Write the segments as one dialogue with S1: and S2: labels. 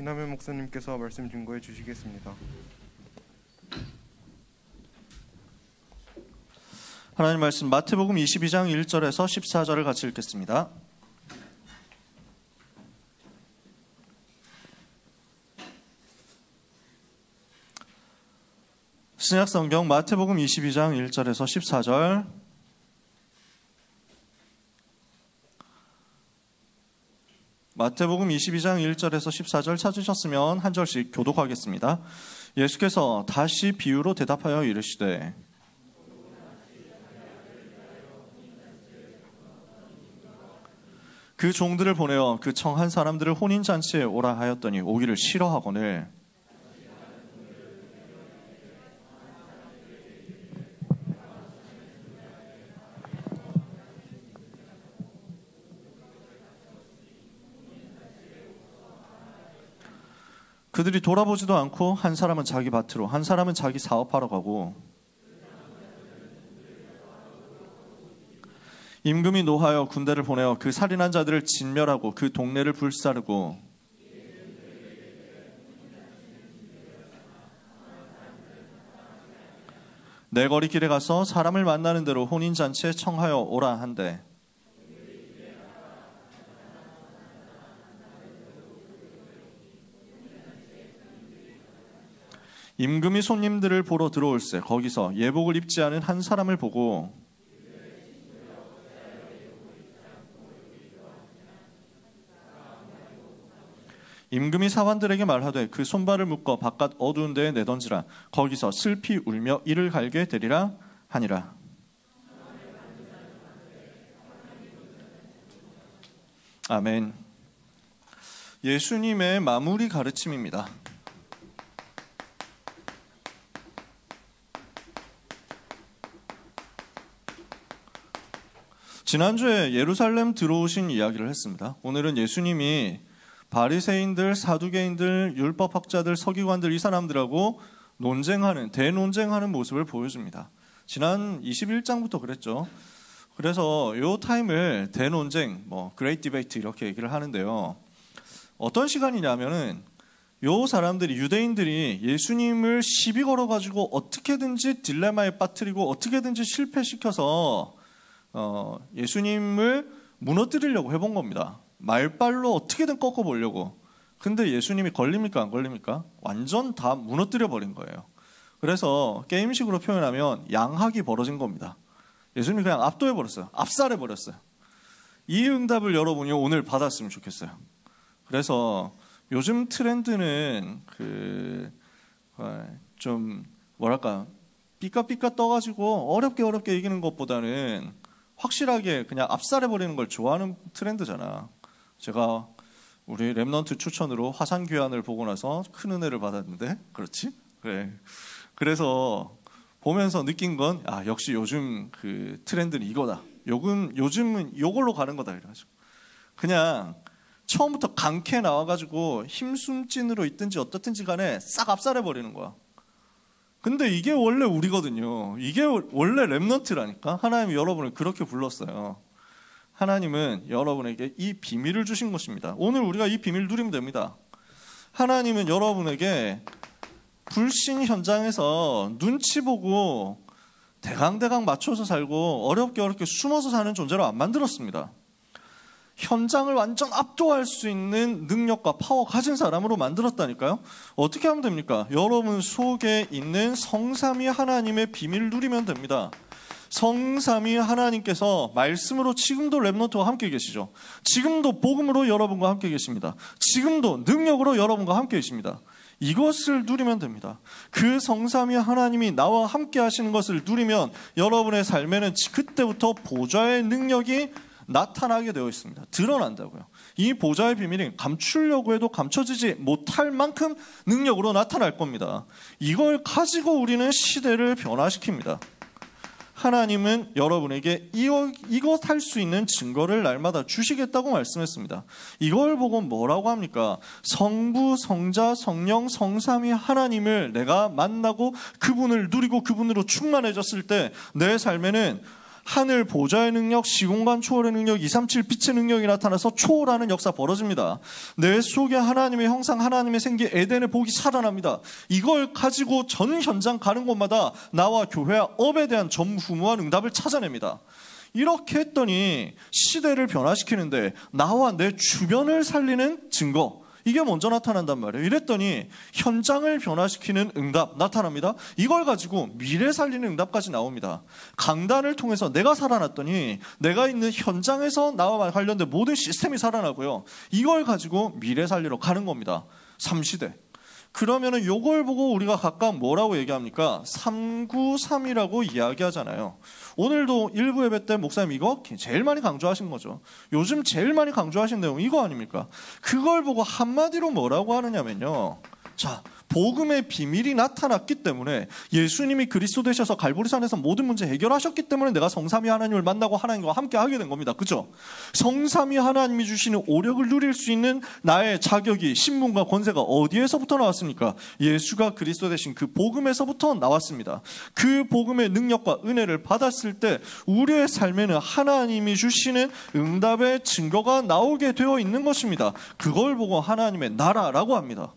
S1: 이남현 목사님께서 말씀 증거해 주시겠습니다.
S2: 하나님 말씀 마태복음 22장 1절에서 14절을 같이 읽겠습니다. 신약성경 마태복음 22장 1절에서 14절. 마태복음 22장 1절에서 14절 찾으셨으면 한 절씩 교독하겠습니다. 예수께서 다시 비유로 대답하여 이르시되 그 종들을 보내어 그 청한 사람들을 혼인잔치에 오라 하였더니 오기를 싫어하거늘 그들이 돌아보지도 않고 한 사람은 자기 밭으로 한 사람은 자기 사업하러 가고 임금이 노하여 군대를 보내어 그 살인한 자들을 진멸하고 그 동네를 불사르고 내 거리 길에 가서 사람을 만나는 대로 혼인잔치에 청하여 오라 한대 임금이 손님들을 보러 들어올세 거기서 예복을 입지 않은 한 사람을 보고 임금이 사관들에게 말하되 그 손발을 묶어 바깥 어두운 데에 내던지라 거기서 슬피 울며 이를 갈게 되리라 하니라. 아멘. 예수님의 마무리 가르침입니다. 지난주에 예루살렘 들어오신 이야기를 했습니다. 오늘은 예수님이 바리새인들, 사두개인들, 율법학자들, 서기관들 이 사람들하고 대논쟁하는 모습을 보여줍니다. 지난 21장부터 그랬죠. 그래서 이 타임을 대논쟁, 그레이트 디베이트 이렇게 얘기를 하는데요. 어떤 시간이냐면은 요 사람들이 유대인들이 예수님을 시비 걸어가지고 어떻게든지 딜레마에 빠뜨리고 어떻게든지 실패시켜서 예수님을 무너뜨리려고 해본 겁니다. 말발로 어떻게든 꺾어보려고. 근데 예수님이 걸립니까 안 걸립니까? 완전 다 무너뜨려 버린 거예요. 그래서 게임식으로 표현하면 양학이 벌어진 겁니다. 예수님이 그냥 압도해 버렸어요. 압살해 버렸어요. 이 응답을 여러분이 오늘 받았으면 좋겠어요. 그래서 요즘 트렌드는 좀 뭐랄까 삐까삐까 떠가지고 어렵게 이기는 것보다는 확실하게 그냥 압살해버리는 걸 좋아하는 트렌드잖아. 제가 우리 랩넌트 추천으로 화산귀환을 보고 나서 큰 은혜를 받았는데 그렇지? 그래. 그래서 보면서 느낀 건 역시 요즘 그 트렌드는 이거다. 요즘은 요걸로 가는 거다. 이래가지고 그냥 처음부터 강캐 나와가지고 힘숨찐으로 있든지 어떻든지 간에 싹 압살해버리는 거야. 근데 이게 원래 우리거든요. 이게 원래 랩넌트라니까. 하나님이 여러분을 그렇게 불렀어요. 하나님은 여러분에게 이 비밀을 주신 것입니다. 오늘 우리가 이 비밀을 누리면 됩니다. 하나님은 여러분에게 불신 현장에서 눈치 보고 대강대강 맞춰서 살고 어렵게 숨어서 사는 존재로 안 만들었습니다. 현장을 완전 압도할 수 있는 능력과 파워 가진 사람으로 만들었다니까요. 어떻게 하면 됩니까? 여러분 속에 있는 성삼위 하나님의 비밀을 누리면 됩니다. 성삼위 하나님께서 말씀으로 지금도 랩넌트와 함께 계시죠. 지금도 복음으로 여러분과 함께 계십니다. 지금도 능력으로 여러분과 함께 계십니다. 이것을 누리면 됩니다. 그 성삼위 하나님이 나와 함께 하시는 것을 누리면 여러분의 삶에는 그때부터 보좌의 능력이 나타나게 되어 있습니다. 드러난다고요. 이 보좌의 비밀이 감추려고 해도 감춰지지 못할 만큼 능력으로 나타날 겁니다. 이걸 가지고 우리는 시대를 변화시킵니다. 하나님은 여러분에게 이것 할 수 있는 증거를 날마다 주시겠다고 말씀했습니다. 이걸 보고 뭐라고 합니까? 성부, 성자, 성령, 성삼위 하나님을 내가 만나고 그분을 누리고 그분으로 충만해졌을 때 내 삶에는 하늘 보좌의 능력, 시공간 초월의 능력, 237 빛의 능력이 나타나서 초월하는 역사 벌어집니다. 내 속에 하나님의 형상, 하나님의 생기, 에덴의 복이 살아납니다. 이걸 가지고 전 현장 가는 곳마다 나와 교회와 업에 대한 전무후무한 응답을 찾아냅니다. 이렇게 했더니 시대를 변화시키는데 나와 내 주변을 살리는 증거, 이게 먼저 나타난단 말이에요. 이랬더니 현장을 변화시키는 응답 나타납니다. 이걸 가지고 미래 살리는 응답까지 나옵니다. 강단을 통해서 내가 살아났더니 내가 있는 현장에서 나와 관련된 모든 시스템이 살아나고요. 이걸 가지고 미래 살리러 가는 겁니다. 3시대. 그러면은 요걸 보고 우리가 각각 뭐라고 얘기합니까? 393이라고 이야기하잖아요. 오늘도 일부 예배 때 목사님 이거 제일 많이 강조하신 거죠. 요즘 제일 많이 강조하신 내용 이거 아닙니까? 그걸 보고 한마디로 뭐라고 하느냐면요. 자, 복음의 비밀이 나타났기 때문에 예수님이 그리스도 되셔서 갈보리산에서 모든 문제 해결하셨기 때문에 내가 성삼위 하나님을 만나고 하나님과 함께 하게 된 겁니다. 그렇죠? 성삼위 하나님이 주시는 오력을 누릴 수 있는 나의 자격이, 신분과 권세가 어디에서부터 나왔습니까? 예수가 그리스도 되신 그 복음에서부터 나왔습니다. 그 복음의 능력과 은혜를 받았을 때 우리의 삶에는 하나님이 주시는 응답의 증거가 나오게 되어 있는 것입니다. 그걸 보고 하나님의 나라라고 합니다.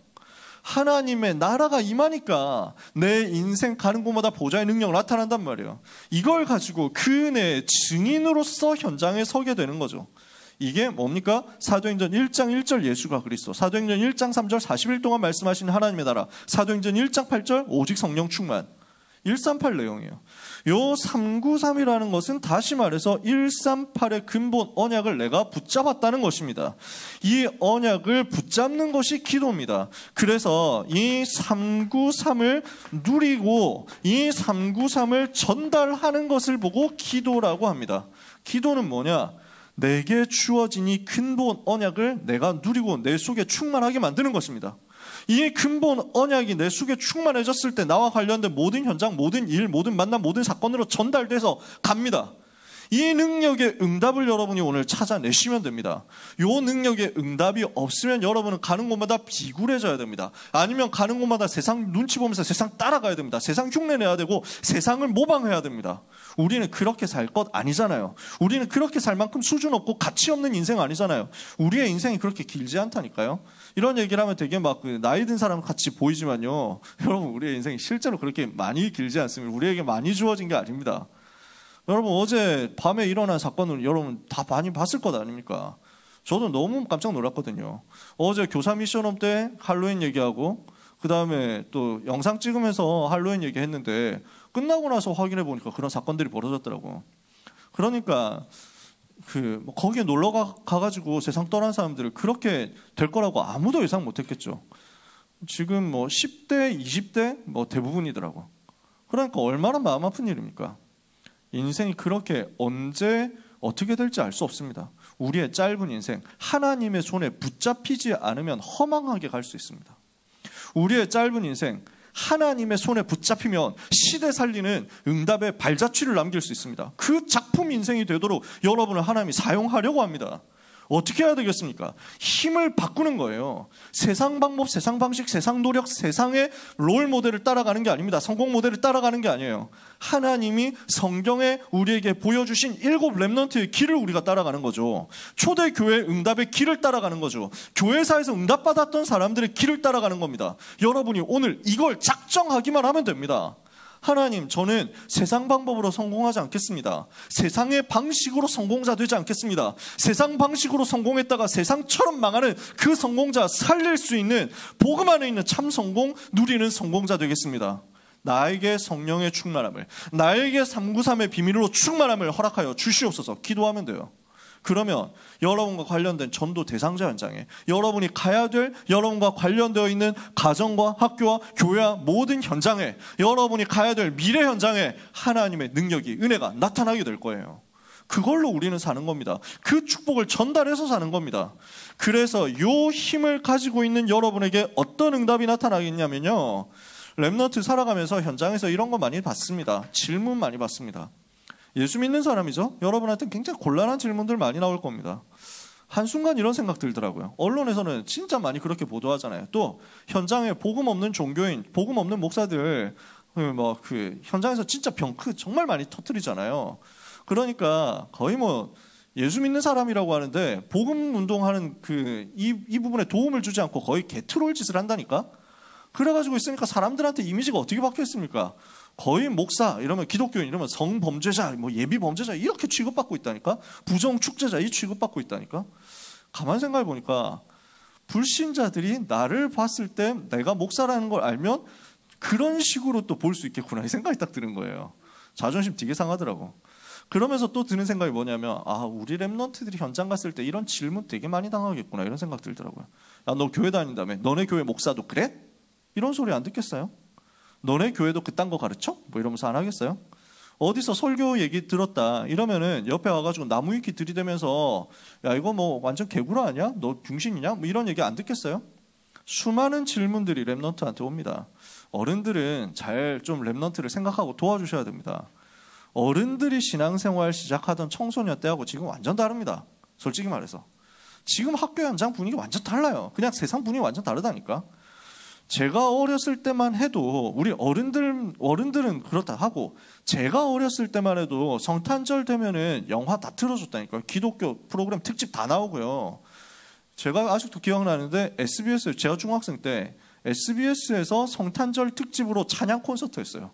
S2: 하나님의 나라가 임하니까 내 인생 가는 곳마다 보좌의 능력이 나타난단 말이에요. 이걸 가지고 그 은혜의 증인으로서 현장에 서게 되는 거죠. 이게 뭡니까? 사도행전 1장 1절 예수가 그리스도, 사도행전 1장 3절 40일 동안 말씀하시는 하나님의 나라, 사도행전 1장 8절 오직 성령 충만, 138 내용이에요. 요 393이라는 것은 다시 말해서 138의 근본 언약을 내가 붙잡았다는 것입니다. 이 언약을 붙잡는 것이 기도입니다. 그래서 이 393을 누리고 이 393을 전달하는 것을 보고 기도라고 합니다. 기도는 뭐냐? 내게 주어진 이 근본 언약을 내가 누리고 내 속에 충만하게 만드는 것입니다. 이 근본 언약이 내 속에 충만해졌을 때 나와 관련된 모든 현장, 모든 일, 모든 만남, 모든 사건으로 전달돼서 갑니다. 이 능력의 응답을 여러분이 오늘 찾아내시면 됩니다. 이 능력의 응답이 없으면 여러분은 가는 곳마다 비굴해져야 됩니다. 아니면 가는 곳마다 세상 눈치 보면서 세상 따라가야 됩니다. 세상 흉내내야 되고 세상을 모방해야 됩니다. 우리는 그렇게 살 것 아니잖아요. 우리는 그렇게 살 만큼 수준 없고 가치 없는 인생 아니잖아요. 우리의 인생이 그렇게 길지 않다니까요. 이런 얘기를 하면 되게 막 나이 든 사람 같이 보이지만요. 여러분, 우리의 인생이 실제로 그렇게 많이 길지 않습니다. 우리에게 많이 주어진 게 아닙니다. 여러분, 어제 밤에 일어난 사건을 여러분 다 많이 봤을 것 아닙니까? 저도 너무 깜짝 놀랐거든요. 어제 교사 미션업 때 할로윈 얘기하고 그 다음에 또 영상 찍으면서 할로윈 얘기했는데 끝나고 나서 확인해 보니까 그런 사건들이 벌어졌더라고. 그러니까 거기에 놀러 가가지고 세상 떠난 사람들을 그렇게 될 거라고 아무도 예상 못했겠죠. 지금 10대, 20대 대부분이더라고. 그러니까 얼마나 마음 아픈 일입니까? 인생이 그렇게 언제 어떻게 될지 알 수 없습니다. 우리의 짧은 인생, 하나님의 손에 붙잡히지 않으면 허망하게 갈 수 있습니다. 우리의 짧은 인생, 하나님의 손에 붙잡히면 시대 살리는 응답의 발자취를 남길 수 있습니다. 그 작품 인생이 되도록 여러분을 하나님이 사용하려고 합니다. 어떻게 해야 되겠습니까? 힘을 바꾸는 거예요. 세상 방법, 세상 방식, 세상 노력, 세상의 롤 모델을 따라가는 게 아닙니다. 성공 모델을 따라가는 게 아니에요. 하나님이 성경에 우리에게 보여주신 7 렘넌트의 길을 우리가 따라가는 거죠. 초대교회 응답의 길을 따라가는 거죠. 교회사에서 응답받았던 사람들의 길을 따라가는 겁니다. 여러분이 오늘 이걸 작정하기만 하면 됩니다. 하나님, 저는 세상 방법으로 성공하지 않겠습니다. 세상의 방식으로 성공자 되지 않겠습니다. 세상 방식으로 성공했다가 세상처럼 망하는 그 성공자 살릴 수 있는 복음 안에 있는 참 성공 누리는 성공자 되겠습니다. 나에게 성령의 충만함을, 나에게 393의 비밀로 충만함을 허락하여 주시옵소서. 기도하면 돼요. 그러면 여러분과 관련된 전도 대상자 현장에 여러분이 가야 될, 여러분과 관련되어 있는 가정과 학교와 교회와 모든 현장에, 여러분이 가야 될 미래 현장에 하나님의 능력이, 은혜가 나타나게 될 거예요. 그걸로 우리는 사는 겁니다. 그 축복을 전달해서 사는 겁니다. 그래서 이 힘을 가지고 있는 여러분에게 어떤 응답이 나타나겠냐면요, 렘넌트 살아가면서 현장에서 이런 거 많이 받습니다. 질문 많이 받습니다. 예수 믿는 사람이죠. 여러분한테는 굉장히 곤란한 질문들 많이 나올 겁니다. 한순간 이런 생각 들더라고요. 언론에서는 진짜 많이 그렇게 보도하잖아요. 또 현장에 복음 없는 종교인, 복음 없는 목사들 현장에서 진짜 병크 정말 많이 터뜨리잖아요. 그러니까 거의 뭐 예수 믿는 사람이라고 하는데 복음 운동하는 이 부분에 도움을 주지 않고 거의 개트롤 짓을 한다니까. 그래가지고 있으니까 사람들한테 이미지가 어떻게 바뀌었습니까? 거의 목사 이러면 기독교인 이러면 성범죄자, 뭐 예비 범죄자 이렇게 취급받고 있다니까. 부정 축제자 이 취급받고 있다니까. 가만 생각해 보니까 불신자들이 나를 봤을 때 내가 목사라는 걸 알면 그런 식으로 또 볼 수 있겠구나 이 생각이 딱 드는 거예요. 자존심 되게 상하더라고. 그러면서 또 드는 생각이 뭐냐면 우리 랩런트들이 현장 갔을 때 이런 질문 되게 많이 당하겠구나 이런 생각 들더라고요. 야, 너 교회 다닌다며? 너네 교회 목사도 그래? 이런 소리 안 듣겠어요? 너네 교회도 그딴 거 가르쳐? 뭐 이러면서 안 하겠어요? 어디서 설교 얘기 들었다 이러면은 옆에 와가지고 나무 위키 들이대면서 야 이거 뭐 완전 개구라 아니야? 너 중신이냐? 뭐 이런 얘기 안 듣겠어요? 수많은 질문들이 랩런트한테 옵니다. 어른들은 잘 좀 랩런트를 생각하고 도와주셔야 됩니다. 어른들이 신앙생활 시작하던 청소년 때하고 지금 완전 다릅니다. 솔직히 말해서 지금 학교 현장 분위기 완전 달라요. 그냥 세상 분위기 완전 다르다니까. 제가 어렸을 때만 해도 우리 어른들은 그렇다 하고 제가 어렸을 때만 해도 성탄절 되면은 영화 다 틀어줬다니까요. 기독교 프로그램 특집 다 나오고요. 제가 아직도 기억나는데 SBS 제가 중학생 때 SBS에서 성탄절 특집으로 찬양 콘서트 했어요.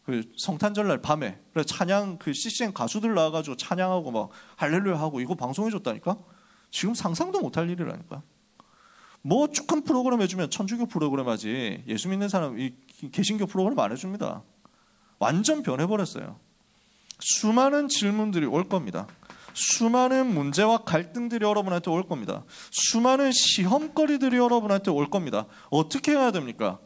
S2: 그 성탄절날 밤에 그래 찬양 그 CCM 가수들 나와가지고 찬양하고 막 할렐루야 하고 이거 방송해줬다니까. 지금 상상도 못할 일이라니까. 뭐 축한 프로그램 해주면 천주교 프로그램 하지 예수 믿는 사람 이 개신교 프로그램 안 해줍니다. 완전 변해버렸어요. 수많은 질문들이 올 겁니다. 수많은 문제와 갈등들이 여러분한테 올 겁니다. 수많은 시험거리들이 여러분한테 올 겁니다. 어떻게 해야 됩니까?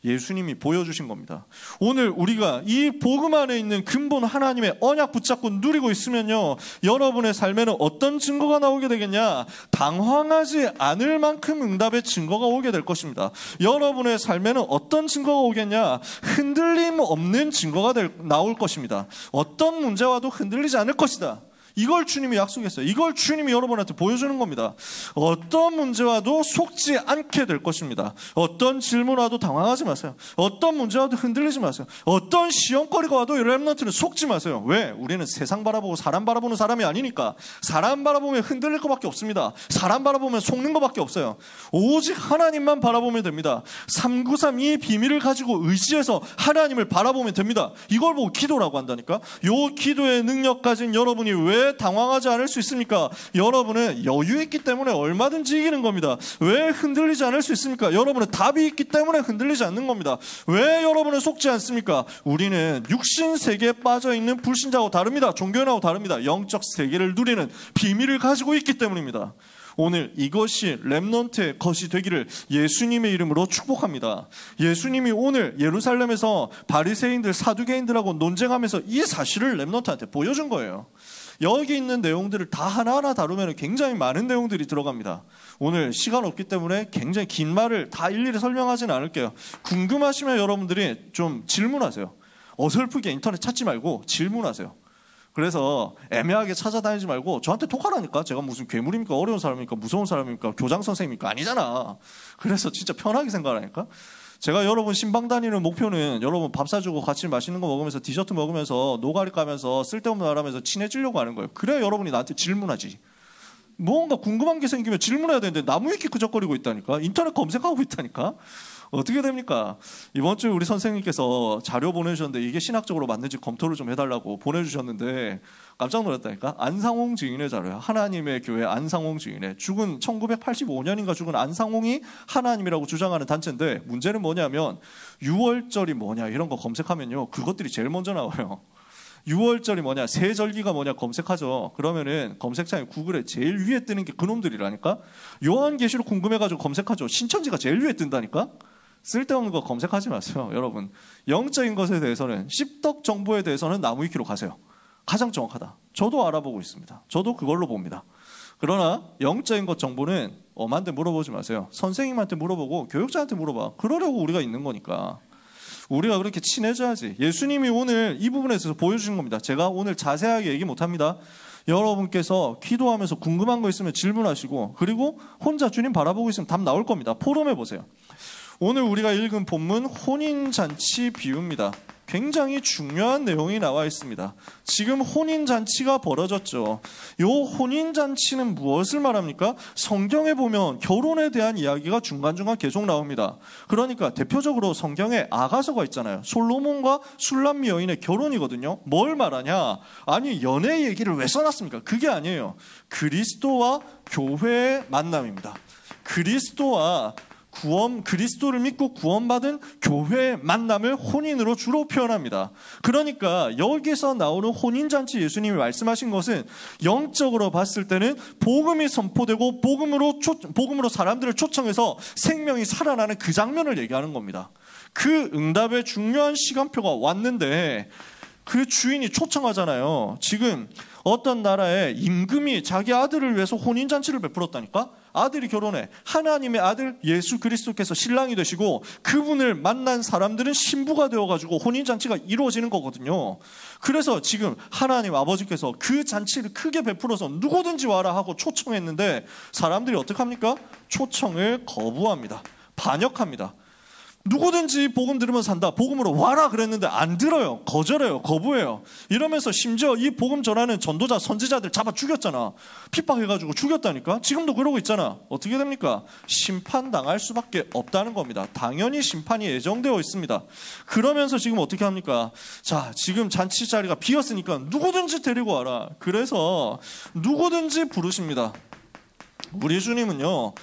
S2: 예수님이 보여주신 겁니다. 오늘 우리가 이 복음 안에 있는 근본 하나님의 언약 붙잡고 누리고 있으면요, 여러분의 삶에는 어떤 증거가 나오게 되겠냐? 당황하지 않을 만큼 응답의 증거가 오게 될 것입니다. 여러분의 삶에는 어떤 증거가 오겠냐? 흔들림 없는 증거가 나올 것입니다. 어떤 문제와도 흔들리지 않을 것이다. 이걸 주님이 약속했어요. 이걸 주님이 여러분한테 보여주는 겁니다. 어떤 문제와도 속지 않게 될 것입니다. 어떤 질문 와도 당황하지 마세요. 어떤 문제 와도 흔들리지 마세요. 어떤 시험거리가 와도 렘넌트는 속지 마세요. 왜? 우리는 세상 바라보고 사람 바라보는 사람이 아니니까. 사람 바라보면 흔들릴 것밖에 없습니다. 사람 바라보면 속는 것밖에 없어요. 오직 하나님만 바라보면 됩니다. 393이 비밀을 가지고 의지해서 하나님을 바라보면 됩니다. 이걸 보고 기도라고 한다니까. 요 기도의 능력 가진 여러분이 왜 당황하지 않을 수 있습니까? 여러분은 여유 있기 때문에 얼마든지 이기는 겁니다. 왜 흔들리지 않을 수 있습니까? 여러분은 답이 있기 때문에 흔들리지 않는 겁니다. 왜 여러분은 속지 않습니까? 우리는 육신 세계에 빠져있는 불신자하고 다릅니다. 종교인하고 다릅니다. 영적 세계를 누리는 비밀을 가지고 있기 때문입니다. 오늘 이것이 렘넌트의 것이 되기를 예수님의 이름으로 축복합니다. 예수님이 오늘 예루살렘에서 바리새인들 사두개인들하고 논쟁하면서 이 사실을 렘넌트한테 보여준 거예요. 여기 있는 내용들을 다 하나하나 다루면 굉장히 많은 내용들이 들어갑니다. 오늘 시간 없기 때문에 굉장히 긴 말을 다 일일이 설명하지는 않을게요. 궁금하시면 여러분들이 좀 질문하세요. 어설프게 인터넷 찾지 말고 질문하세요. 그래서 애매하게 찾아다니지 말고 저한테 톡하라니까. 제가 무슨 괴물입니까? 어려운 사람입니까? 무서운 사람입니까? 교장 선생님입니까? 아니잖아. 그래서 진짜 편하게 생각하라니까. 제가 여러분 신방 다니는 목표는 여러분 밥 사주고 같이 맛있는 거 먹으면서 디저트 먹으면서 노가리 까면서 쓸데없는 말 하면서 친해지려고 하는 거예요. 그래야 여러분이 나한테 질문하지. 뭔가 궁금한 게 생기면 질문해야 되는데 나무 위키 끄적거리고 있다니까. 인터넷 검색하고 있다니까. 어떻게 됩니까? 이번 주에 우리 선생님께서 자료 보내주셨는데 이게 신학적으로 맞는지 검토를 좀 해달라고 보내주셨는데 깜짝 놀랐다니까. 안상홍 증인의 자료야. 하나님의 교회 안상홍 증인의. 죽은 1985년인가 죽은 안상홍이 하나님이라고 주장하는 단체인데 문제는 뭐냐면 6월절이 뭐냐 이런 거 검색하면요 그것들이 제일 먼저 나와요. 6월절이 뭐냐, 세절기가 뭐냐 검색하죠. 그러면은 검색창에 구글에 제일 위에 뜨는 게 그놈들이라니까. 요한계시록 궁금해가지고 검색하죠. 신천지가 제일 위에 뜬다니까. 쓸데없는 거 검색하지 마세요. 여러분 영적인 것에 대해서는 씹덕 정보에 대해서는 나무위키로 가세요. 가장 정확하다. 저도 알아보고 있습니다. 저도 그걸로 봅니다. 그러나 영적인 것 정보는 엄한테 물어보지 마세요. 선생님한테 물어보고 교육자한테 물어봐. 그러려고 우리가 있는 거니까. 우리가 그렇게 친해져야지. 예수님이 오늘 이 부분에 있어서 보여주신 겁니다. 제가 오늘 자세하게 얘기 못합니다. 여러분께서 기도하면서 궁금한 거 있으면 질문하시고 그리고 혼자 주님 바라보고 있으면 답 나올 겁니다. 포럼해 보세요. 오늘 우리가 읽은 본문 혼인잔치 비유입니다. 굉장히 중요한 내용이 나와 있습니다. 지금 혼인잔치가 벌어졌죠. 이 혼인잔치는 무엇을 말합니까? 성경에 보면 결혼에 대한 이야기가 중간중간 계속 나옵니다. 그러니까 대표적으로 성경에 아가서가 있잖아요. 솔로몬과 술람미 여인의 결혼이거든요. 뭘 말하냐? 아니, 연애 얘기를 왜 써놨습니까? 그게 아니에요. 그리스도와 교회의 만남입니다. 그리스도를 믿고 구원받은 교회의 만남을 혼인으로 주로 표현합니다. 그러니까 여기서 나오는 혼인잔치, 예수님이 말씀하신 것은 영적으로 봤을 때는 복음이 선포되고 복음으로 사람들을 초청해서 생명이 살아나는 그 장면을 얘기하는 겁니다. 그 응답의 중요한 시간표가 왔는데 그 주인이 초청하잖아요. 지금 어떤 나라에 임금이 자기 아들을 위해서 혼인잔치를 베풀었다니까? 아들이 결혼해. 하나님의 아들 예수 그리스도께서 신랑이 되시고 그분을 만난 사람들은 신부가 되어가지고 혼인잔치가 이루어지는 거거든요. 그래서 지금 하나님 아버지께서 그 잔치를 크게 베풀어서 누구든지 와라 하고 초청했는데 사람들이 어떡합니까? 초청을 거부합니다. 반역합니다. 누구든지 복음 들으면 산다. 복음으로 와라 그랬는데 안 들어요. 거절해요. 거부해요. 이러면서 심지어 이 복음 전하는 전도자, 선지자들 잡아 죽였잖아. 핍박해가지고 죽였다니까. 지금도 그러고 있잖아. 어떻게 됩니까? 심판당할 수밖에 없다는 겁니다. 당연히 심판이 예정되어 있습니다. 그러면서 지금 어떻게 합니까? 자, 지금 잔치 자리가 비었으니까 누구든지 데리고 와라. 그래서 누구든지 부르십니다. 우리 주님은요,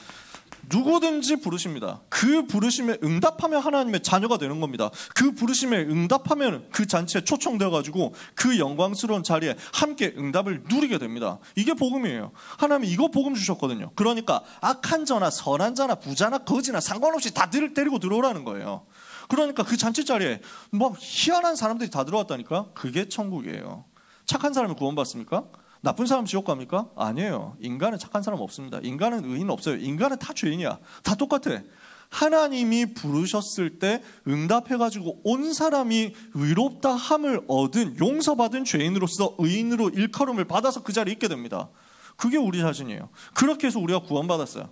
S2: 누구든지 부르십니다. 그 부르심에 응답하면 하나님의 자녀가 되는 겁니다. 그 부르심에 응답하면 그 잔치에 초청되어가지고 그 영광스러운 자리에 함께 응답을 누리게 됩니다. 이게 복음이에요. 하나님이 이거 복음 주셨거든요. 그러니까 악한 자나 선한 자나 부자나 거지나 상관없이 다 데리고 들어오라는 거예요. 그러니까 그 잔치 자리에 뭐 희한한 사람들이 다 들어왔다니까. 그게 천국이에요. 착한 사람이 구원받습니까? 나쁜 사람 지옥 갑니까? 아니에요. 인간은 착한 사람 없습니다. 인간은 의인 없어요. 인간은 다 죄인이야. 다 똑같아. 하나님이 부르셨을 때 응답해가지고 온 사람이 의롭다 함을 얻은 용서받은 죄인으로서 의인으로 일컬음을 받아서 그 자리에 있게 됩니다. 그게 우리 자신이에요. 그렇게 해서 우리가 구원받았어요.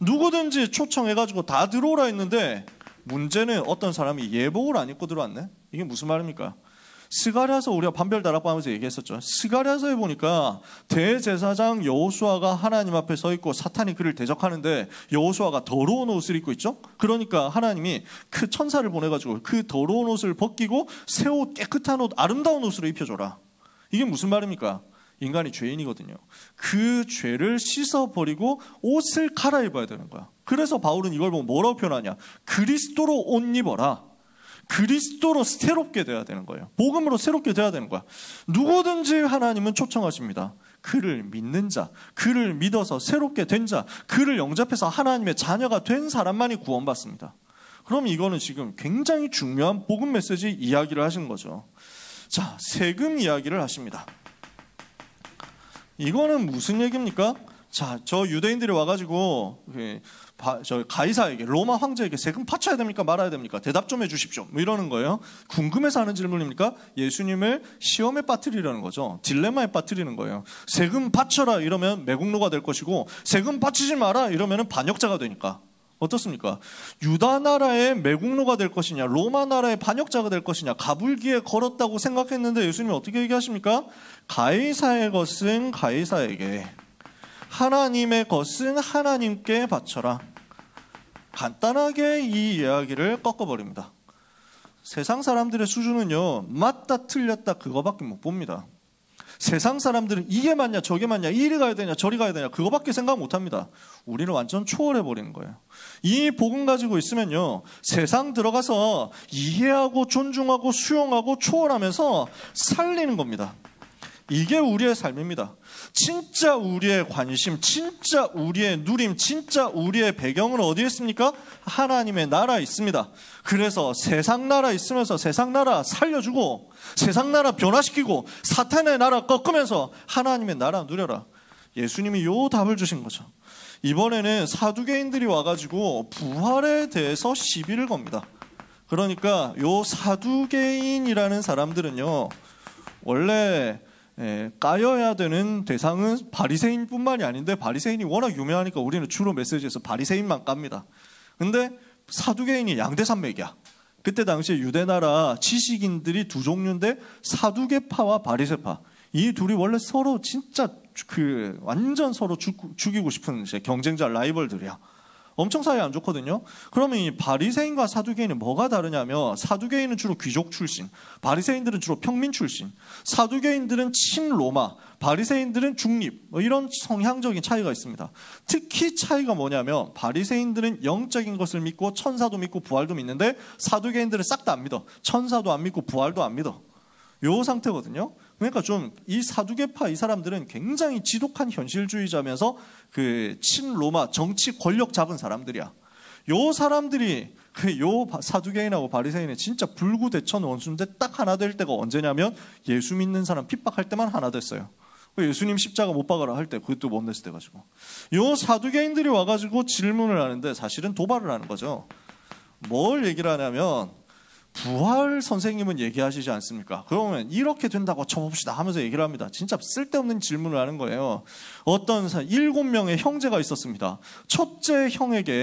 S2: 누구든지 초청해가지고 다 들어오라 했는데 문제는 어떤 사람이 예복을 안 입고 들어왔네? 이게 무슨 말입니까? 스가랴서 우리가 판별다락방 하면서 얘기했었죠. 스가랴서에 보니까 대제사장 여호수아가 하나님 앞에 서 있고 사탄이 그를 대적하는데 여호수아가 더러운 옷을 입고 있죠. 그러니까 하나님이 그 천사를 보내가지고 그 더러운 옷을 벗기고 새 옷, 깨끗한 옷, 아름다운 옷으로 입혀줘라. 이게 무슨 말입니까? 인간이 죄인이거든요. 그 죄를 씻어버리고 옷을 갈아입어야 되는 거야. 그래서 바울은 이걸 보고 뭐라고 표현하냐? 그리스도로 옷 입어라. 그리스도로 새롭게 돼야 되는 거예요. 복음으로 새롭게 돼야 되는 거야. 누구든지 하나님은 초청하십니다. 그를 믿는 자, 그를 믿어서 새롭게 된 자, 그를 영접해서 하나님의 자녀가 된 사람만이 구원받습니다. 그럼 이거는 지금 굉장히 중요한 복음 메시지 이야기를 하신 거죠. 자, 세금 이야기를 하십니다. 이거는 무슨 얘기입니까? 자, 저 유대인들이 와가지고 저 가이사에게, 로마 황제에게 세금 바쳐야 됩니까? 말아야 됩니까? 대답 좀 해주십시오. 뭐 이러는 거예요. 궁금해서 하는 질문입니까? 예수님을 시험에 빠뜨리려는 거죠. 딜레마에 빠뜨리는 거예요. 세금 바쳐라 이러면 매국노가 될 것이고, 세금 바치지 마라 이러면 반역자가 되니까. 어떻습니까? 유다 나라의 매국노가 될 것이냐, 로마 나라의 반역자가 될 것이냐, 가불기에 걸었다고 생각했는데 예수님이 어떻게 얘기하십니까? 가이사의 것은 가이사에게, 하나님의 것은 하나님께 바쳐라. 간단하게 이 이야기를 꺾어버립니다. 세상 사람들의 수준은요, 맞다 틀렸다 그거밖에 못 봅니다. 세상 사람들은 이게 맞냐 저게 맞냐, 이리 가야 되냐 저리 가야 되냐 그거밖에 생각 못합니다. 우리는 완전 초월해버리는 거예요. 이 복음 가지고 있으면요, 세상 들어가서 이해하고 존중하고 수용하고 초월하면서 살리는 겁니다. 이게 우리의 삶입니다. 진짜 우리의 관심, 진짜 우리의 누림, 진짜 우리의 배경은 어디에 있습니까? 하나님의 나라에 있습니다. 그래서 세상 나라 있으면서 세상 나라 살려주고, 세상 나라 변화시키고, 사탄의 나라 꺾으면서 하나님의 나라 누려라. 예수님이 요 답을 주신 거죠. 이번에는 사두개인들이 와가지고 부활에 대해서 시비를 겁니다. 그러니까 요 사두개인이라는 사람들은요, 원래 까여야 되는 대상은 바리새인뿐만이 아닌데, 바리새인이 워낙 유명하니까 우리는 주로 메시지에서 바리새인만 깝니다. 근데 사두개인이 양대산맥이야. 그때 당시에 유대 나라 지식인들이 두 종류인데 사두개파와 바리새파. 이 둘이 원래 서로 진짜 완전 서로 죽이고 싶은 이제 경쟁자 라이벌들이야. 엄청 사이 안 좋거든요. 그러면 이 바리새인과 사두개인은 뭐가 다르냐면 사두개인은 주로 귀족 출신, 바리새인들은 주로 평민 출신. 사두개인들은 친로마, 바리새인들은 중립. 이런 성향적인 차이가 있습니다. 특히 차이가 뭐냐면 바리새인들은 영적인 것을 믿고 천사도 믿고 부활도 믿는데 사두개인들은 싹 다 안 믿어. 천사도 안 믿고 부활도 안 믿어. 요 상태거든요. 그러니까 좀 이 사두개파 이 사람들은 굉장히 지독한 현실주의자면서 그 친로마 정치 권력 잡은 사람들이야. 요 사람들이 요 사두개인하고 바리새인은 진짜 불구대천 원수인데 딱 하나 될 때가 언제냐면 예수 믿는 사람 핍박할 때만 하나 됐어요. 예수님 십자가 못 박아라 할 때 그것도 못 냈을 때 가지고 요 사두개인들이 와가지고 질문을 하는데 사실은 도발을 하는 거죠. 뭘 얘기를 하냐면 부활 선생님은 얘기하시지 않습니까? 그러면 이렇게 된다고 쳐봅시다 하면서 얘기를 합니다. 진짜 쓸데없는 질문을 하는 거예요. 어떤 7명의 형제가 있었습니다. 첫째에게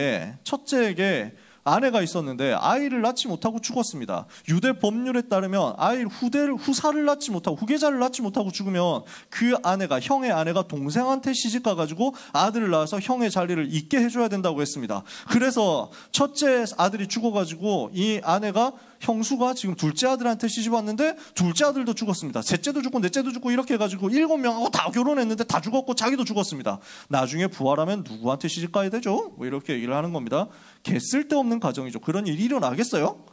S2: 아내가 있었는데 아이를 낳지 못하고 죽었습니다. 유대 법률에 따르면 후사를 낳지 못하고 후계자를 낳지 못하고 죽으면 그 형의 아내가 동생한테 시집 가가지고 아들을 낳아서 형의 자리를 잇게 해줘야 된다고 했습니다. 그래서 첫째 아들이 죽어가지고 이 아내가 형수가 지금 둘째 아들한테 시집 왔는데 둘째 아들도 죽었습니다. 셋째도 죽고 넷째도 죽고 이렇게 해가지고 7명하고 다 결혼했는데 다 죽었고 자기도 죽었습니다. 나중에 부활하면 누구한테 시집 가야 되죠? 뭐 이렇게 얘기를 하는 겁니다. 개 쓸데없는 가정이죠. 그런 일이 일어나겠어요?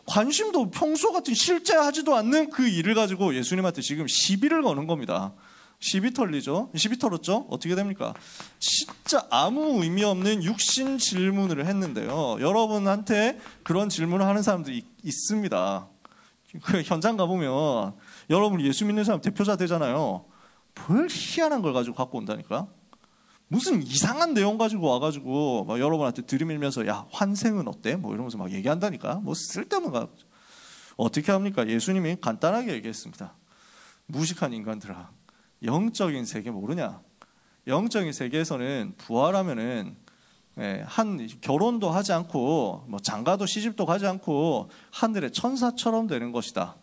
S2: 관심도 평소 같은 실제 하지도 않는 그 일을 가지고 예수님한테 지금 시비를 거는 겁니다. 시비 털었죠? 어떻게 됩니까? 진짜 아무 의미 없는 육신 질문을 했는데요. 여러분한테 그런 질문을 하는 사람들이 있습니다. 그 현장 가보면 여러분 예수 믿는 사람 대표자 되잖아요. 별 희한한 걸 가지고 갖고 온다니까. 무슨 이상한 내용 가지고 와가지고 막 여러분한테 들이밀면서 야 환생은 어때? 뭐 이러면서 막 얘기한다니까. 뭐 쓸데없는 거. 어떻게 합니까? 예수님이 간단하게 얘기했습니다. 무식한 인간들아. 영적인 세계 모르냐? 영적인 세계에서는 부활하면은 결혼도 하지 않고 뭐 장가도 시집도 가지 않고 하늘의 천사처럼 되는 것이다.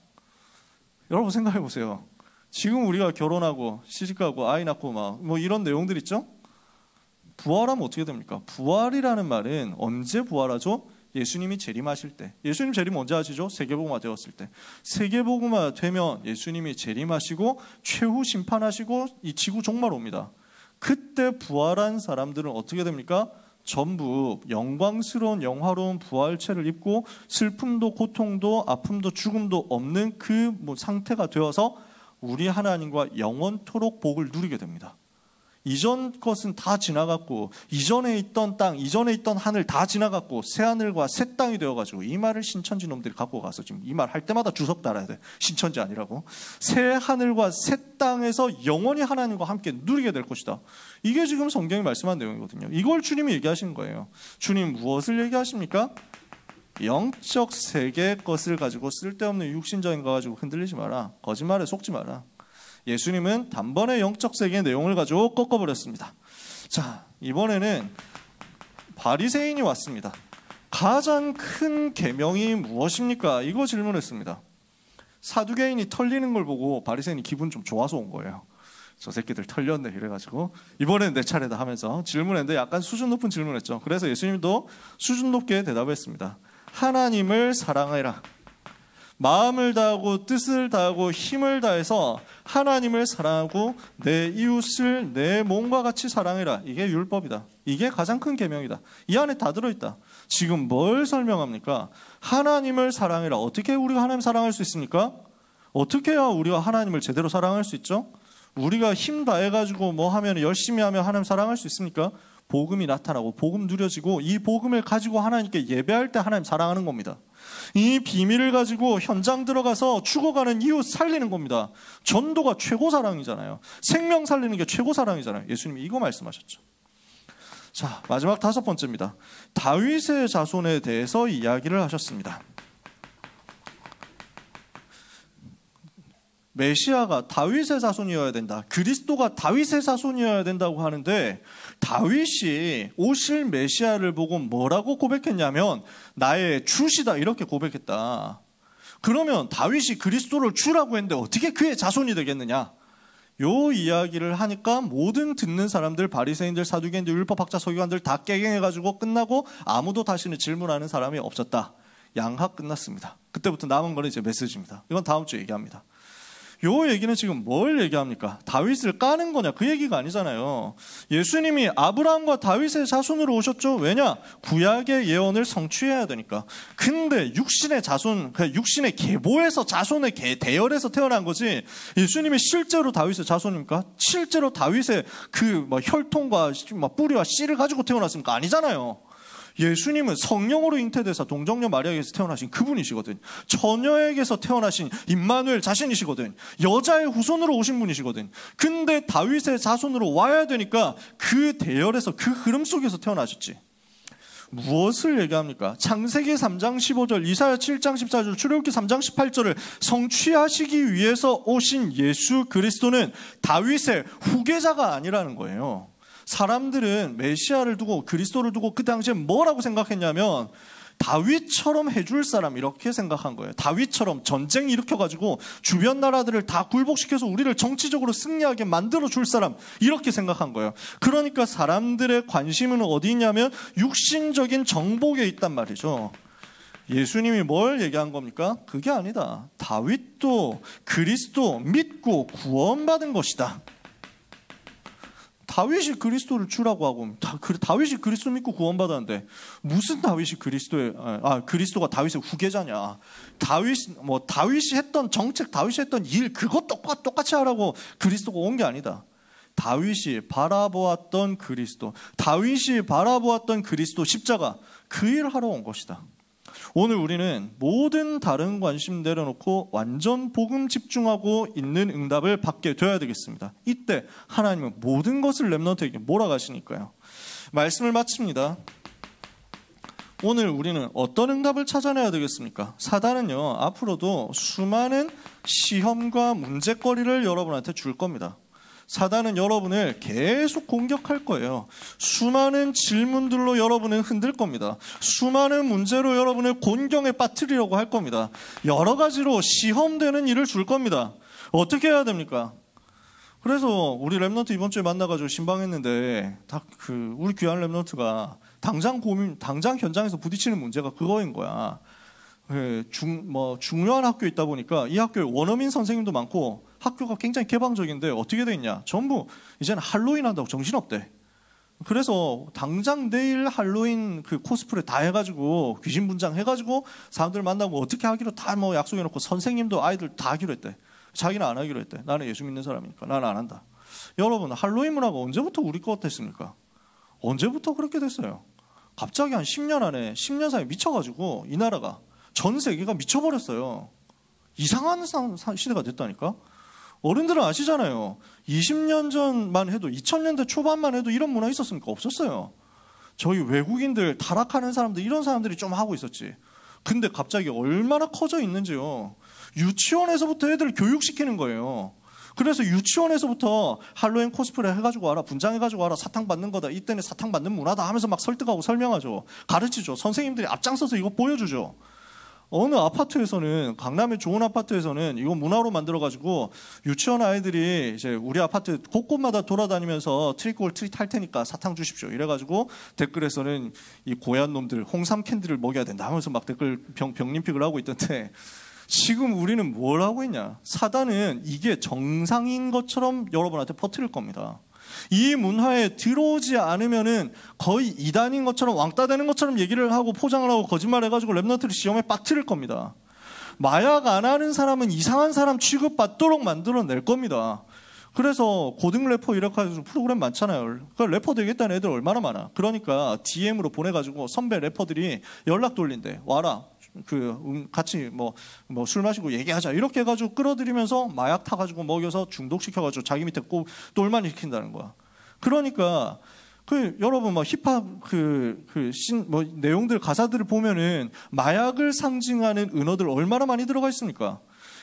S2: 여러분 생각해 보세요. 지금 우리가 결혼하고 시집가고 아이 낳고 막 뭐 이런 내용들 있죠? 부활하면 어떻게 됩니까? 부활이라는 말은 언제 부활하죠? 예수님이 재림하실 때. 예수님 재림 언제 하시죠? 세계복음화 되었을 때. 세계복음화 되면 예수님이 재림하시고 최후 심판하시고 이 지구 종말 옵니다. 그때 부활한 사람들은 어떻게 됩니까? 전부 영광스러운 영화로운 부활체를 입고 슬픔도 고통도 아픔도 죽음도 없는 그 상태가 되어서 우리 하나님과 영원토록 복을 누리게 됩니다. 이전 것은 다 지나갔고 이전에 있던 땅, 이전에 있던 하늘 다 지나갔고 새 하늘과 새 땅이 되어가지고 이 말을 신천지 놈들이 갖고 가서 지금 이 말 할 때마다 주석 달아야 돼. 신천지 아니라고. 새 하늘과 새 땅에서 영원히 하나님과 함께 누리게 될 것이다. 이게 지금 성경이 말씀한 내용이거든요. 이걸 주님이 얘기하시는 거예요. 주님 무엇을 얘기하십니까? 영적 세계의 것을 가지고 쓸데없는 육신적인 거 가지고 흔들리지 마라. 거짓말에 속지 마라. 예수님은 단번에 영적 세계의 내용을 가지고 꺾어버렸습니다. 자, 이번에는 바리새인이 왔습니다. 가장 큰 계명이 무엇입니까? 이거 질문했습니다. 사두개인이 털리는 걸 보고 바리새인이 기분 좀 좋아서 온 거예요. 저 새끼들 털렸네 이래가지고 이번엔 내 차례다 하면서 질문했는데 약간 수준 높은 질문했죠. 그래서 예수님도 수준 높게 대답했습니다. 하나님을 사랑해라. 마음을 다하고 뜻을 다하고 힘을 다해서 하나님을 사랑하고 내 이웃을 내 몸과 같이 사랑해라. 이게 율법이다. 이게 가장 큰 계명이다. 이 안에 다 들어있다. 지금 뭘 설명합니까? 하나님을 사랑해라. 어떻게 우리가 하나님 사랑할 수 있습니까? 어떻게 해야 우리가 하나님을 제대로 사랑할 수 있죠? 우리가 힘 다해가지고 뭐 하면 열심히 하면 하나님 사랑할 수 있습니까? 복음이 나타나고 복음 누려지고 이 복음을 가지고 하나님께 예배할 때 하나님 사랑하는 겁니다. 이 비밀을 가지고 현장 들어가서 죽어가는 이웃 살리는 겁니다. 전도가 최고 사랑이잖아요. 생명 살리는 게 최고 사랑이잖아요. 예수님이 이거 말씀하셨죠. 자, 마지막 5번째입니다. 다윗의 자손에 대해서 이야기를 하셨습니다. 메시아가 다윗의 자손이어야 된다. 그리스도가 다윗의 자손이어야 된다고 하는데 다윗이 오실 메시아를 보고 뭐라고 고백했냐면 나의 주시다 이렇게 고백했다. 그러면 다윗이 그리스도를 주라고 했는데 어떻게 그의 자손이 되겠느냐? 요 이야기를 하니까 모든 듣는 사람들, 바리새인들, 사두개인들, 율법학자, 서기관들 다 깨갱해가지고 끝나고 아무도 다시는 질문하는 사람이 없었다. 양학 끝났습니다. 그때부터 남은 거는 이제 메시지입니다. 이건 다음 주에 얘기합니다. 요 얘기는 지금 뭘 얘기합니까? 다윗을 까는 거냐? 그 얘기가 아니잖아요. 예수님이 아브라함과 다윗의 자손으로 오셨죠. 왜냐? 구약의 예언을 성취해야 되니까. 근데 육신의 자손, 육신의 계보에서 자손의 대열에서 태어난 거지. 예수님이 실제로 다윗의 자손입니까? 실제로 다윗의 그 혈통과 뿌리와 씨를 가지고 태어났습니까? 아니잖아요. 예수님은 성령으로 잉태돼서 동정녀 마리아에게서 태어나신 그분이시거든. 처녀에게서 태어나신 임마누엘 자신이시거든. 여자의 후손으로 오신 분이시거든. 근데 다윗의 자손으로 와야 되니까 그 대열에서 그 흐름 속에서 태어나셨지. 무엇을 얘기합니까? 창세기 3장 15절, 이사야 7장 14절, 출애굽기 3장 18절을 성취하시기 위해서 오신 예수 그리스도는 다윗의 후계자가 아니라는 거예요. 사람들은 메시아를 두고 그리스도를 두고 그 당시에 뭐라고 생각했냐면 다윗처럼 해줄 사람 이렇게 생각한 거예요. 다윗처럼 전쟁 일으켜가지고 주변 나라들을 다 굴복시켜서 우리를 정치적으로 승리하게 만들어줄 사람 이렇게 생각한 거예요. 그러니까 사람들의 관심은 어디 있냐면 육신적인 정복에 있단 말이죠. 예수님이 뭘 얘기한 겁니까? 그게 아니다. 다윗도 그리스도 믿고 구원받은 것이다. 다윗이 그리스도를 주라고 하고 다윗이 그리스도 믿고 구원받았는데 무슨 다윗이 그리스도가 다윗의 후계자냐? 다윗이 했던 정책, 다윗이 했던 일 그것 똑같이 하라고 그리스도가 온 게 아니다. 다윗이 바라보았던 그리스도, 다윗이 바라보았던 그리스도 십자가 그 일을 하러 온 것이다. 오늘 우리는 모든 다른 관심 내려놓고 완전 복음 집중하고 있는 응답을 받게 되어야 되겠습니다. 이때 하나님은 모든 것을 렘넌트에게 몰아가시니까요. 말씀을 마칩니다. 오늘 우리는 어떤 응답을 찾아내야 되겠습니까? 사단은요, 앞으로도 수많은 시험과 문제거리를 여러분한테 줄 겁니다. 사단은 여러분을 계속 공격할 거예요. 수많은 질문들로 여러분을 흔들 겁니다. 수많은 문제로 여러분을 곤경에 빠뜨리려고 할 겁니다. 여러 가지로 시험되는 일을 줄 겁니다. 어떻게 해야 됩니까? 그래서 우리 랩넌트 이번 주에 만나가지고 신방했는데 우리 귀한 랩넌트가 당장 현장에서 부딪히는 문제가 그거인 거야. 중요한 학교에 있다 보니까 이 학교에 원어민 선생님도 많고 학교가 굉장히 개방적인데 어떻게 돼 있냐? 전부 이제는 할로윈 한다고 정신없대. 그래서 당장 내일 할로윈 그 코스프레 다 해가지고 귀신 분장 해가지고 사람들 만나고 어떻게 하기로 다 약속해놓고 선생님도 아이들 다 하기로 했대. 자기는 안 하기로 했대. 나는 예수 믿는 사람이니까 나는 안 한다. 여러분, 할로윈 문화가 언제부터 우리 것 같았습니까? 언제부터 그렇게 됐어요? 갑자기 한 10년 사이에 미쳐가지고 이 나라가 전 세계가 미쳐버렸어요. 이상한 시대가 됐다니까. 어른들은 아시잖아요. 20년 전만 해도 2000년대 초반만 해도 이런 문화 있었습니까? 없었어요. 저희 외국인들 타락하는 사람들 이런 사람들이 좀 하고 있었지. 근데 갑자기 얼마나 커져 있는지요. 유치원에서부터 애들을 교육시키는 거예요. 그래서 유치원에서부터 할로윈 코스프레 해가지고 와라, 분장해가지고 와라, 사탕 받는 거다, 이때는 사탕 받는 문화다 하면서 막 설득하고 설명하죠. 가르치죠. 선생님들이 앞장서서 이거 보여주죠. 어느 아파트에서는, 강남의 좋은 아파트에서는 이거 문화로 만들어가지고 유치원 아이들이 이제 우리 아파트 곳곳마다 돌아다니면서 트릭 올 트릿 할 테니까 사탕 주십시오. 이래가지고 댓글에서는 이 고얀 놈들 홍삼 캔디를 먹여야 된다 하면서 막 댓글 병림픽을 하고 있던데, 지금 우리는 뭘 하고 있냐? 사단은 이게 정상인 것처럼 여러분한테 퍼뜨릴 겁니다. 이 문화에 들어오지 않으면은 거의 이단인 것처럼 왕따 되는 것처럼 얘기를 하고 포장을 하고 거짓말해가지고 랩넌트를 시험에 빠뜨릴 겁니다. 마약 안 하는 사람은 이상한 사람 취급받도록 만들어낼 겁니다. 그래서 고등 래퍼 이렇게 해서 프로그램 많잖아요. 그러니까 래퍼 되겠다는 애들 얼마나 많아. 그러니까 DM으로 보내가지고 선배 래퍼들이 연락 돌린대. 와라. 같이 술 마시고 얘기하자. 이렇게 해가지고 끌어들이면서 마약 타가지고 먹여서 중독시켜가지고 자기 밑에 꼭 똘만 시킨다는 거야. 그러니까, 여러분, 힙합, 내용들, 가사들을 보면은 마약을 상징하는 은어들 얼마나 많이 들어가 있습니까?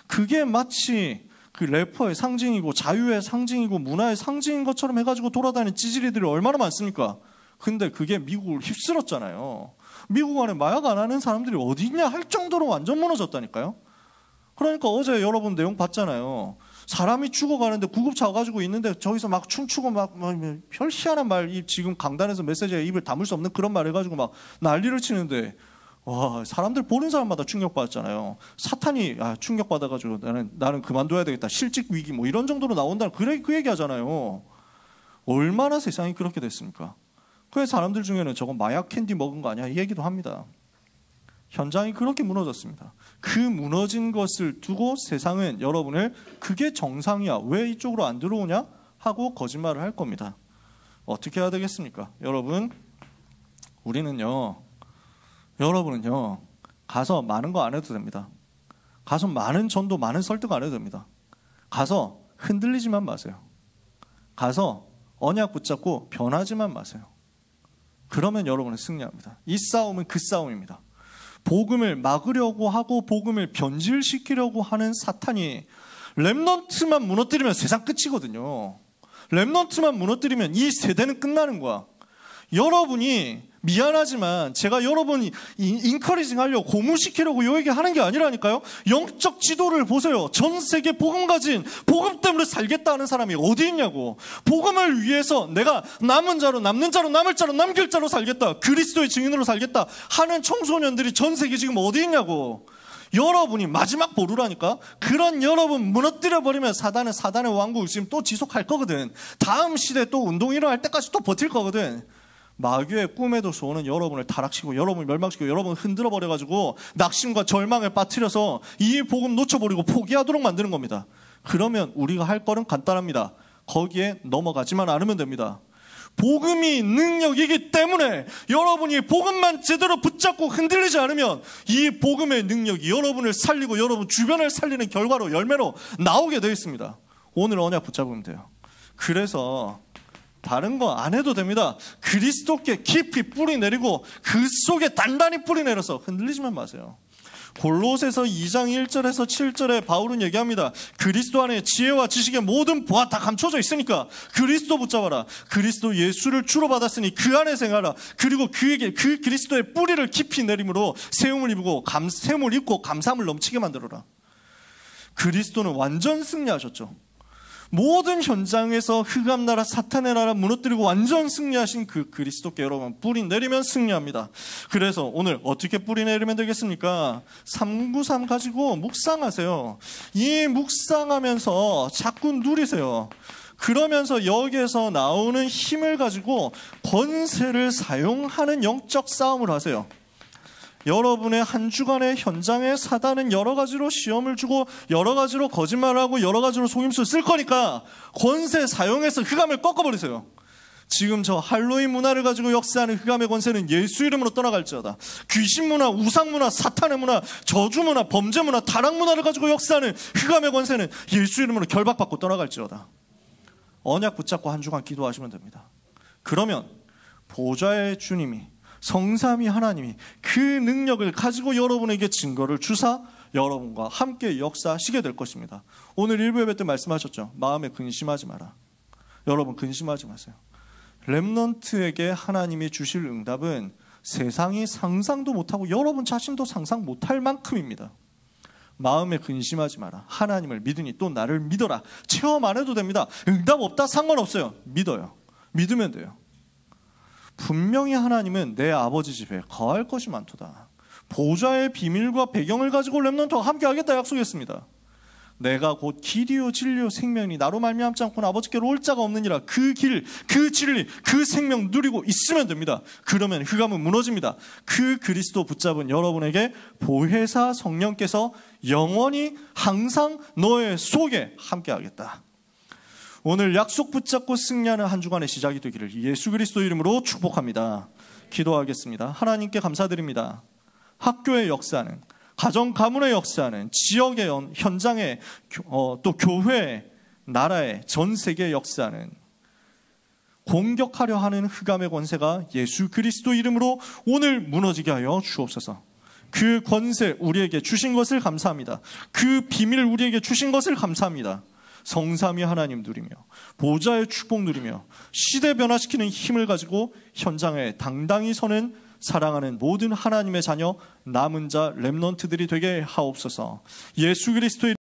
S2: 그게 마치 그 래퍼의 상징이고 자유의 상징이고 문화의 상징인 것처럼 해가지고 돌아다니는 찌질이들이 얼마나 많습니까? 근데 그게 미국을 휩쓸었잖아요. 미국 안에 마약 안 하는 사람들이 어디 있냐 할 정도로 완전 무너졌다니까요. 그러니까 어제 여러분 내용 봤잖아요. 사람이 죽어가는데 구급차 와가지고 있는데 저기서 막 춤추고 막 별 희한한 말, 지금 강단에서 메시지에 입을 다물 수 없는 그런 말 해가지고 막 난리를 치는데, 와, 사람들 보는 사람마다 충격받았잖아요. 사탄이 충격받아가지고 나는 그만둬야 되겠다, 실직 위기 뭐 이런 정도로 나온다는 그 얘기 하잖아요. 얼마나 세상이 그렇게 됐습니까? 그래서 사람들 중에는 저거 마약 캔디 먹은 거 아니야 이 얘기도 합니다. 현장이 그렇게 무너졌습니다. 그 무너진 것을 두고 세상은 여러분을 그게 정상이야, 왜 이쪽으로 안 들어오냐 하고 거짓말을 할 겁니다. 어떻게 해야 되겠습니까? 여러분은요 가서 많은 거 안 해도 됩니다. 가서 많은 전도 많은 설득 안 해도 됩니다. 가서 흔들리지만 마세요. 가서 언약 붙잡고 변하지만 마세요. 그러면 여러분은 승리합니다. 이 싸움은 그 싸움입니다. 복음을 막으려고 하고 복음을 변질시키려고 하는 사탄이 렘넌트만 무너뜨리면 세상 끝이거든요. 렘넌트만 무너뜨리면 이 세대는 끝나는 거야. 여러분이 미안하지만 제가 여러분이 인커리징 하려고 고무시키려고 이 얘기 하는 게 아니라니까요. 영적 지도를 보세요. 전 세계 복음 가진, 복음 때문에 살겠다 하는 사람이 어디 있냐고. 복음을 위해서 내가 남은 자로 남는 자로 남을 자로 남길 자로 살겠다, 그리스도의 증인으로 살겠다 하는 청소년들이 전 세계 지금 어디 있냐고. 여러분이 마지막 보루라니까. 그런 여러분 무너뜨려버리면 사단은 사단의 왕국을 지금 또 지속할 거거든. 다음 시대에 또 운동이 일어날 때까지 또 버틸 거거든. 마귀의 꿈에도 소원은 여러분을 타락시키고 여러분을 멸망시키고 여러분을 흔들어버려가지고 낙심과 절망에 빠뜨려서 이 복음 놓쳐버리고 포기하도록 만드는 겁니다. 그러면 우리가 할 거는 간단합니다. 거기에 넘어가지만 않으면 됩니다. 복음이 능력이기 때문에 여러분이 복음만 제대로 붙잡고 흔들리지 않으면 이 복음의 능력이 여러분을 살리고 여러분 주변을 살리는 결과로, 열매로 나오게 되어 있습니다. 오늘 언약 붙잡으면 돼요. 그래서 다른 거 안 해도 됩니다. 그리스도께 깊이 뿌리 내리고 그 속에 단단히 뿌리 내려서 흔들리지만 마세요. 골로새서 2장 1절에서 7절에 바울은 얘기합니다. 그리스도 안에 지혜와 지식의 모든 보화 다 감춰져 있으니까 그리스도 붙잡아라. 그리스도 예수를 주로 받았으니 그 안에 생활하라. 그리고 그에게 그 그리스도의 뿌리를 깊이 내림으로 세움을 입고 샘을 입고 감사함을 넘치게 만들어라. 그리스도는 완전 승리하셨죠. 모든 현장에서 흑암나라 사탄의 나라 무너뜨리고 완전 승리하신 그 그리스도께 여러분 뿌리 내리면 승리합니다. 그래서 오늘 어떻게 뿌리 내리면 되겠습니까? 393 가지고 묵상하세요. 이 묵상하면서 자꾸 누리세요. 그러면서 여기에서 나오는 힘을 가지고 권세를 사용하는 영적 싸움을 하세요. 여러분의 한 주간의 현장에 사단은 여러 가지로 시험을 주고 여러 가지로 거짓말하고 여러 가지로 속임수를 쓸 거니까 권세 사용해서 흑암을 꺾어버리세요. 지금 저 할로윈 문화를 가지고 역사하는 흑암의 권세는 예수 이름으로 떠나갈지어다. 귀신 문화, 우상 문화, 사탄의 문화, 저주 문화, 범죄 문화, 타락 문화를 가지고 역사하는 흑암의 권세는 예수 이름으로 결박받고 떠나갈지어다. 언약 붙잡고 한 주간 기도하시면 됩니다. 그러면 보좌의 주님이, 성삼위 하나님이 그 능력을 가지고 여러분에게 증거를 주사 여러분과 함께 역사하시게 될 것입니다. 오늘 일부 예배 때 말씀하셨죠. 마음에 근심하지 마라. 여러분 근심하지 마세요. 렘넌트에게 하나님이 주실 응답은 세상이 상상도 못하고 여러분 자신도 상상 못할 만큼입니다. 마음에 근심하지 마라. 하나님을 믿으니 또 나를 믿어라. 체험 안 해도 됩니다. 응답 없다 상관없어요. 믿어요. 믿으면 돼요. 분명히 하나님은 내 아버지 집에 거할 것이 많도다. 보좌의 비밀과 배경을 가지고 렘넌트와 함께 하겠다 약속했습니다. 내가 곧 길이요 진리요 생명이 나로 말미암지 않고는 아버지께로 올 자가 없느니라. 그 길, 그 진리, 그 생명 누리고 있으면 됩니다. 그러면 흑암은 무너집니다. 그 그리스도 붙잡은 여러분에게 보혜사 성령께서 영원히 항상 너의 속에 함께 하겠다. 오늘 약속 붙잡고 승리하는 한 주간의 시작이 되기를 예수 그리스도 이름으로 축복합니다. 기도하겠습니다. 하나님께 감사드립니다. 학교의 역사는, 가정 가문의 역사는, 지역의 현장에, 또 교회, 나라의 전 세계의 역사는 공격하려 하는 흑암의 권세가 예수 그리스도 이름으로 오늘 무너지게 하여 주옵소서. 그 권세 우리에게 주신 것을 감사합니다. 그 비밀 우리에게 주신 것을 감사합니다. 성삼위 하나님 누리며 보좌의 축복 누리며 시대 변화시키는 힘을 가지고 현장에 당당히 서는 사랑하는 모든 하나님의 자녀 남은 자 렘넌트들이 되게 하옵소서. 예수 그리스도의